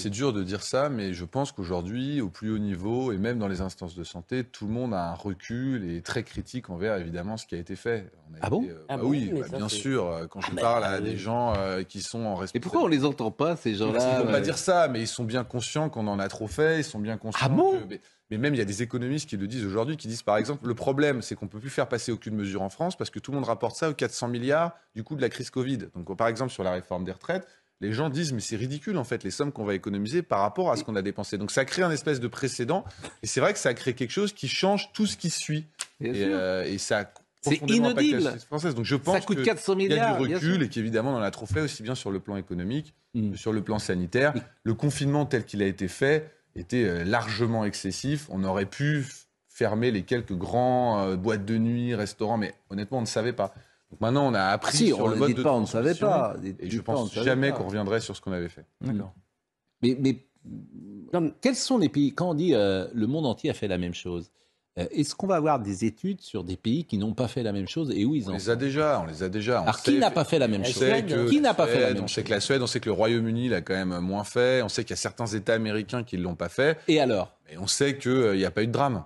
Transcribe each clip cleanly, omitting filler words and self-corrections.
c'est dur de dire ça, mais je pense qu'aujourd'hui, au plus haut niveau, et même dans les instances de santé, tout le monde a un recul et est très critique envers, évidemment, ce qui a été fait. Oui, bien sûr. Quand je parle à des gens qui sont en responsabilité... Et pourquoi on les entend pas, ces gens-là? Parce qu'ils ne vont pas dire ça, mais ils sont bien conscients qu'on en a trop fait, ils sont bien conscients que... Mais même, il y a des économistes qui le disent aujourd'hui, qui disent, par exemple, le problème, c'est qu'on ne peut plus faire passer aucune mesure en France parce que tout le monde rapporte ça aux 400 milliards du coût de la crise Covid. Donc, par exemple, sur la réforme des retraites, les gens disent, mais c'est ridicule, en fait, les sommes qu'on va économiser par rapport à ce qu'on a dépensé. Donc, ça crée un espèce de précédent. Et c'est vrai que ça crée quelque chose qui change tout ce qui suit. Et ça... C'est inaudible. Française. Donc je pense ça coûte 400 milliards. Il y a du recul et qu'évidemment on en a trop fait aussi bien sur le plan économique que sur le plan sanitaire. Le confinement tel qu'il a été fait était largement excessif. On aurait pu fermer les quelques grands boîtes de nuit, restaurants, mais honnêtement on ne savait pas. Donc maintenant on a appris sur le mode de on ne savait pas. Et je pense jamais qu'on reviendrait sur ce qu'on avait fait. D'accord. Mais quels sont les pays, quand on dit le monde entier a fait la même chose, est-ce qu'on va avoir des études sur des pays qui n'ont pas fait la même chose et où ils en sont ? On les a déjà. Alors, qui n'a pas fait la même chose ? Qui n'a pas fait la même chose ? On sait que la Suède, on sait que le Royaume-Uni l'a quand même moins fait. On sait qu'il y a certains États américains qui ne l'ont pas fait. Et alors ? Et on sait qu'il n'y a pas eu de drame.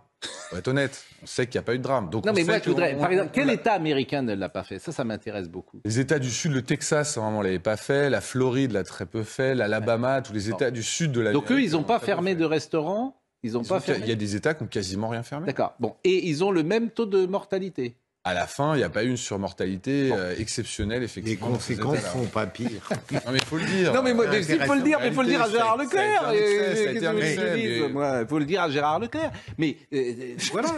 Faut être honnête. On sait qu'il n'y a pas eu de drame. Donc non, mais moi, je voudrais... Par exemple, quel État américain ne l'a pas fait ? Ça m'intéresse beaucoup. Les États du Sud, le Texas, vraiment, ne l'avait pas fait. La Floride l'a très peu fait. L'Alabama, tous les États du Sud de l'Amérique. Donc eux, ils n'ont pas fermé de restaurants ? Il y a des États qui n'ont quasiment rien fermé. D'accord. Bon. Et ils ont le même taux de mortalité. À la fin, il n'y a pas eu une surmortalité exceptionnelle, effectivement. Les conséquences ne sont pas pires. Non, mais il faut le dire. Non, mais il faut le dire, mais il faut le dire à Gérard Leclerc. Il faut le dire à Gérard Leclerc. Mais voilà.